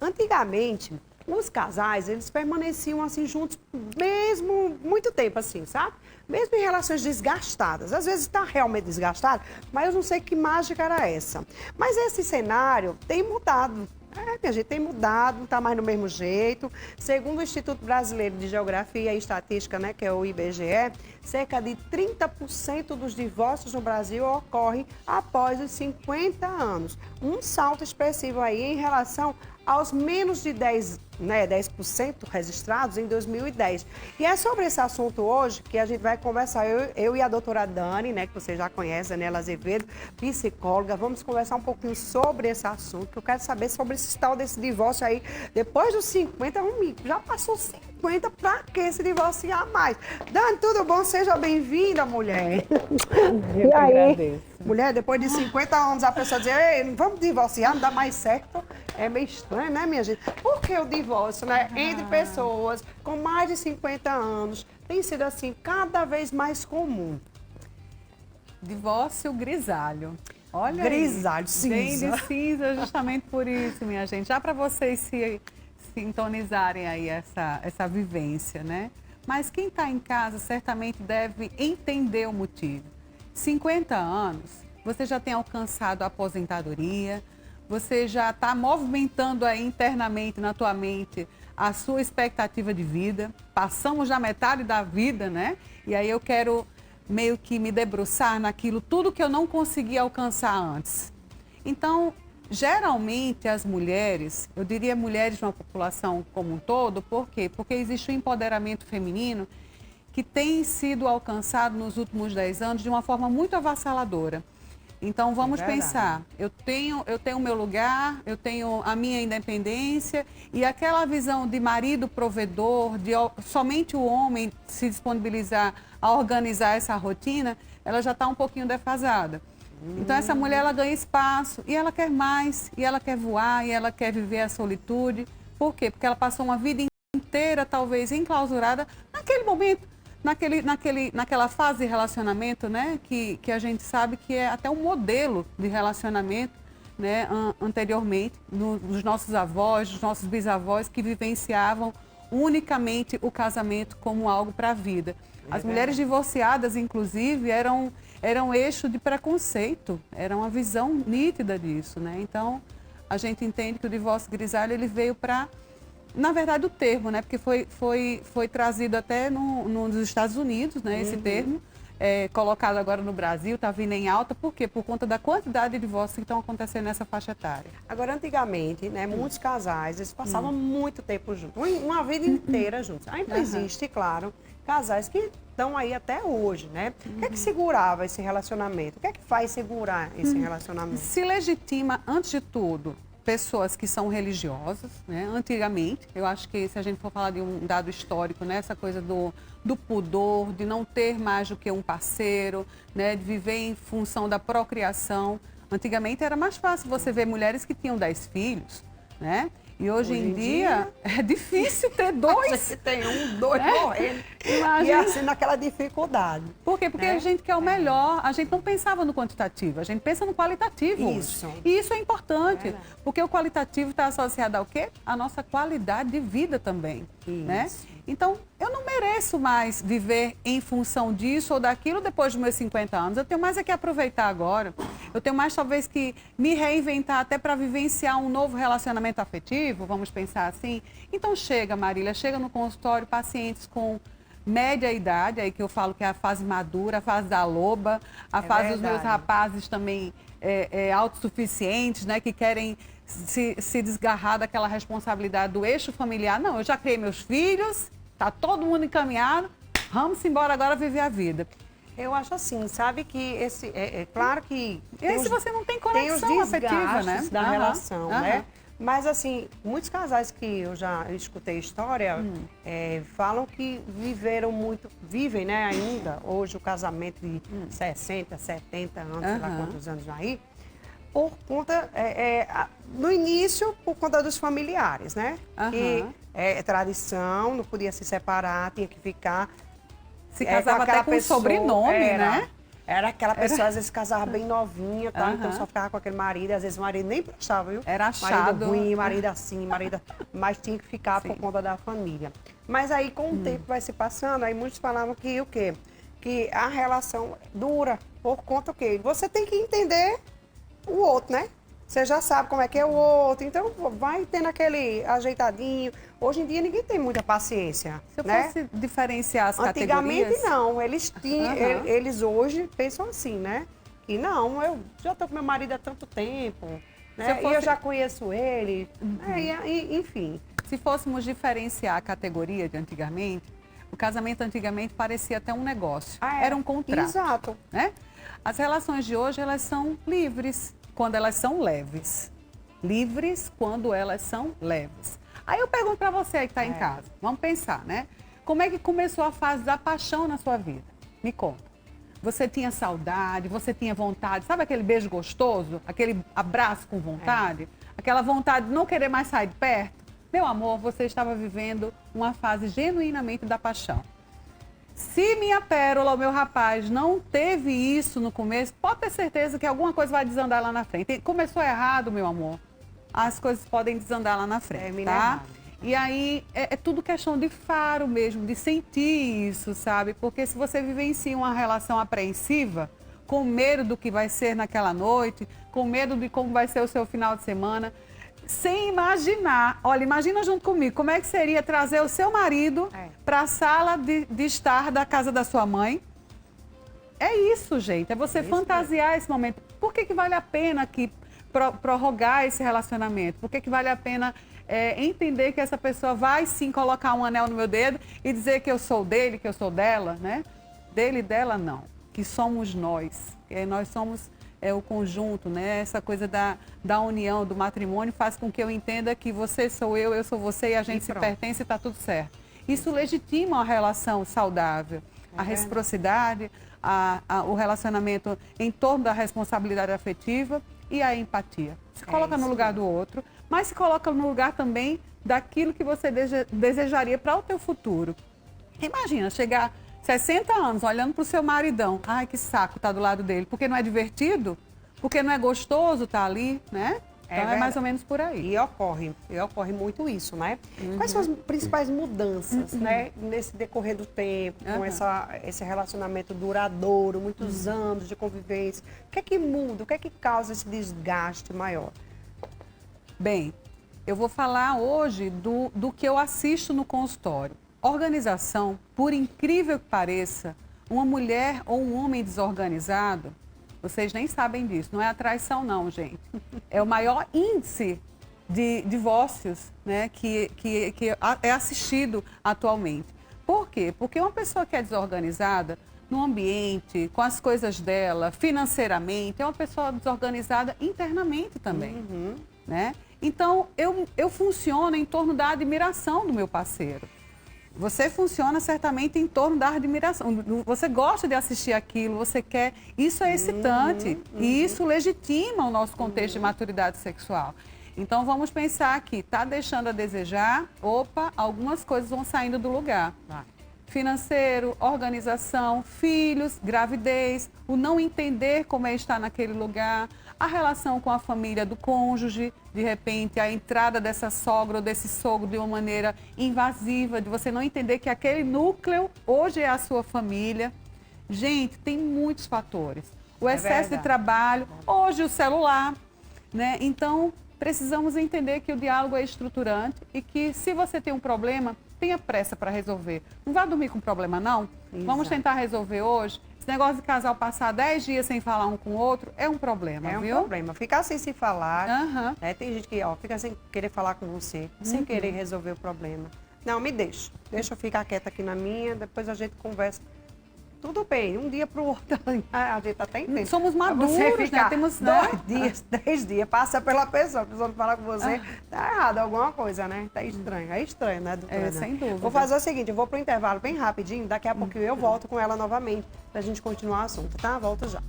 Antigamente, os casais, eles permaneciam assim juntos mesmo muito tempo, assim, sabe? Mesmo em relações desgastadas. Às vezes está realmente desgastado, mas eu não sei que mágica era essa. Mas esse cenário tem mudado. Minha gente, tem mudado, não está mais do mesmo jeito. Segundo o Instituto Brasileiro de Geografia e Estatística, né, que é o IBGE, cerca de 30% dos divórcios no Brasil ocorrem após os 50 anos. Um salto expressivo aí em relação aos menos de 10% registrados em 2010. E é sobre esse assunto hoje que a gente vai conversar, eu e a doutora Dani, né, que você já conhece, Daniela Azevedo, psicóloga. Vamos conversar um pouquinho sobre esse assunto, que eu quero saber sobre esse tal desse divórcio aí. Depois dos 50, já passou 50, pra que se divorciar mais? Dani, tudo bom? Seja bem-vinda, mulher. Eu E aí, agradeço. mulher, depois de 50 anos, a pessoa diz, ei, vamos divorciar, não dá mais certo. É meio estranho, né, minha gente? Por que o divórcio, né, entre pessoas com mais de 50 anos tem sido, assim, cada vez mais comum? Divórcio grisalho. Olha Grisalho, aí. cinza. Bem de cinza, justamente por isso, minha gente. Já para vocês se sintonizarem aí essa vivência, né? Mas quem está em casa certamente deve entender o motivo. 50 anos, você já tem alcançado a aposentadoria, você já está movimentando aí internamente, na tua mente, a sua expectativa de vida. Passamos já metade da vida, né? E aí eu quero meio que me debruçar naquilo, tudo que eu não consegui alcançar antes. Então, geralmente as mulheres, eu diria mulheres de uma população como um todo, por quê? Porque existe um empoderamento feminino que tem sido alcançado nos últimos 10 anos de uma forma muito avassaladora. Então vamos pensar, eu tenho o meu lugar, eu tenho a minha independência e aquela visão de marido provedor, de somente o homem se disponibilizar a organizar essa rotina, ela já está um pouquinho defasada. Então essa mulher ela ganha espaço e ela quer mais, e ela quer voar, e ela quer viver a solitude. Por quê? Porque ela passou uma vida inteira talvez enclausurada naquele momento. Naquela fase de relacionamento, né, que a gente sabe que é até um modelo de relacionamento, né, anteriormente, dos nossos avós, dos nossos bisavós, que vivenciavam unicamente o casamento como algo para a vida. As mulheres divorciadas, inclusive, eram eixo de preconceito, era uma visão nítida disso, né? Então, a gente entende que o divórcio grisalho ele veio para... Na verdade, o termo, né? Porque foi trazido até nos Estados Unidos, né? Esse termo, colocado agora no Brasil, está vindo em alta. Por quê? Por conta da quantidade de divórcios que estão acontecendo nessa faixa etária. Agora, antigamente, né, muitos casais, eles passavam muito tempo juntos, uma vida inteira juntos. Ainda existe, claro, casais que estão aí até hoje, né? O que é que segurava esse relacionamento? O que é que faz segurar esse relacionamento? Se legitima, antes de tudo, pessoas que são religiosas, né? Antigamente, eu acho que se a gente for falar de um dado histórico, né? Essa coisa do pudor, de não ter mais do que um parceiro, né? De viver em função da procriação. Antigamente era mais fácil você ver mulheres que tinham 10 filhos, né? E hoje em dia é difícil ter dois. Você tem um, dois morrendo. Imagina. E assim, naquela dificuldade. Por quê? Porque a gente quer o melhor, a gente não pensava no quantitativo, a gente pensa no qualitativo Isso. hoje. E isso é importante, porque o qualitativo está associado ao quê? A nossa qualidade de vida também, né? Então, eu não mereço mais viver em função disso ou daquilo depois dos meus 50 anos. Eu tenho mais é que aproveitar agora. Eu tenho mais, talvez, que me reinventar até para vivenciar um novo relacionamento afetivo, vamos pensar assim. Então, chega, Marília, chega no consultório pacientes com média idade, aí que eu falo que é a fase madura, a fase da loba, a fase dos meus rapazes também autossuficientes, né, que querem se desgarrar daquela responsabilidade do eixo familiar. Não, eu já criei meus filhos, tá todo mundo encaminhado, vamos embora agora viver a vida. Eu acho assim, sabe que claro que... Se você não tem conexão tem os afetiva, né? da relação, né? Mas assim, muitos casais que eu já escutei história, falam que vivem, né, ainda, hoje o casamento de 60, 70 anos, sei lá quantos anos aí, por conta, no início, por conta dos familiares, né? Que é tradição, não podia se separar, tinha que ficar... Se casava até com sobrenome, né? Era aquela pessoa, às vezes, casava bem novinha, tá? Então Aham. só ficava com aquele marido, e às vezes o marido nem prestava, viu? Era achado. Marido ruim, marido assim, marido... Mas tinha que ficar por Sim. conta da família. Mas aí, com o tempo vai se passando, aí muitos falavam que o quê? Que a relação dura por conta o quê? Você tem que entender o outro, né? Você já sabe como é que é o outro, então vai tendo aquele ajeitadinho. Hoje em dia ninguém tem muita paciência, Se eu né? fosse diferenciar as Antigamente categorias... não, eles tinham, Aham. eles hoje pensam assim, né? Que não, eu já tô com meu marido há tanto tempo, Se né? eu E eu fosse- já conheço ele, né? Enfim. Se fôssemos diferenciar a categoria de antigamente, o casamento antigamente parecia até um negócio. Era um contrato. Exato. Né? As relações de hoje, elas são livres quando elas são leves. Livres quando elas são leves. Aí eu pergunto para você aí que está em casa, vamos pensar, né? Como é que começou a fase da paixão na sua vida? Me conta. Você tinha saudade, você tinha vontade, sabe aquele beijo gostoso? Aquele abraço com vontade? Aquela vontade de não querer mais sair de perto? Meu amor, você estava vivendo uma fase genuinamente da paixão. Se minha pérola, o meu rapaz, não teve isso no começo, pode ter certeza que alguma coisa vai desandar lá na frente. Começou errado, meu amor, as coisas podem desandar lá na frente, Termina tá? errado. E aí é tudo questão de faro mesmo, de sentir isso, sabe? Porque se você vivencia uma relação apreensiva, com medo do que vai ser naquela noite, com medo de como vai ser o seu final de semana, sem imaginar, olha, imagina junto comigo, como é que seria trazer o seu marido para a sala de estar da casa da sua mãe? É isso, gente, é você fantasiar esse momento. Por que vale a pena aqui prorrogar esse relacionamento? Por que vale a pena entender que essa pessoa vai sim colocar um anel no meu dedo e dizer que eu sou dele, que eu sou dela, né? Dele e dela, não. Que somos nós. Nós somos o conjunto, né? Essa coisa da união, do matrimônio, faz com que eu entenda que você sou eu sou você e a gente se pertence e está tudo certo. Isso legitima uma relação saudável. A reciprocidade, o relacionamento em torno da responsabilidade afetiva e a empatia. Se coloca no lugar do outro, mas se coloca no lugar também daquilo que você desejaria para o teu futuro. Imagina, chegar 60 anos olhando para o seu maridão. Ai, que saco tá do lado dele. Porque não é divertido? Porque não é gostoso estar ali, né? Então é mais ou menos por aí. E ocorre muito isso, né? Quais são as principais mudanças, né? Nesse decorrer do tempo, com esse relacionamento duradouro, muitos anos de convivência. O que é que muda? O que é que causa esse desgaste maior? Bem, eu vou falar hoje do que eu assisto no consultório. Organização, por incrível que pareça, uma mulher ou um homem desorganizado, vocês nem sabem disso, não é a traição não, gente. É o maior índice de divórcios, né, que é assistido atualmente. Por quê? Porque uma pessoa que é desorganizada no ambiente, com as coisas dela, financeiramente, é uma pessoa desorganizada internamente também, né? Então, eu funciono em torno da admiração do meu parceiro. Você funciona certamente em torno da admiração. Você gosta de assistir aquilo, você quer. Isso é excitante e isso legitima o nosso contexto de maturidade sexual. Então vamos pensar que está deixando a desejar, opa, algumas coisas vão saindo do lugar. Financeiro, organização, filhos, gravidez, o não entender como é estar naquele lugar, a relação com a família do cônjuge, de repente a entrada dessa sogra ou desse sogro de uma maneira invasiva, de você não entender que aquele núcleo hoje é a sua família. Gente, tem muitos fatores. O excesso de trabalho, hoje o celular, né? Então, precisamos entender que o diálogo é estruturante e que se você tem um problema, tenha pressa para resolver. Não vá dormir com problema, não. Vamos tentar resolver hoje. Esse negócio de casal passar 10 dias sem falar um com o outro é um problema, viu? É um problema. Ficar sem se falar, né? Tem gente que fica sem querer falar com você, sem querer resolver o problema. Não, me deixa. Deixa eu ficar quieta aqui na minha, depois a gente conversa. Tudo bem, um dia para o outro, a gente até entende. Somos maduros, você ficar né? Temos 2 dias, 3 dias, passa pela pessoa, a pessoa não fala com você, tá errado alguma coisa, né? Tá estranho, né, doutora? Sem dúvida. Vou fazer o seguinte, eu vou pro intervalo bem rapidinho, daqui a pouquinho eu volto com ela novamente, pra gente continuar o assunto, tá? Volto já.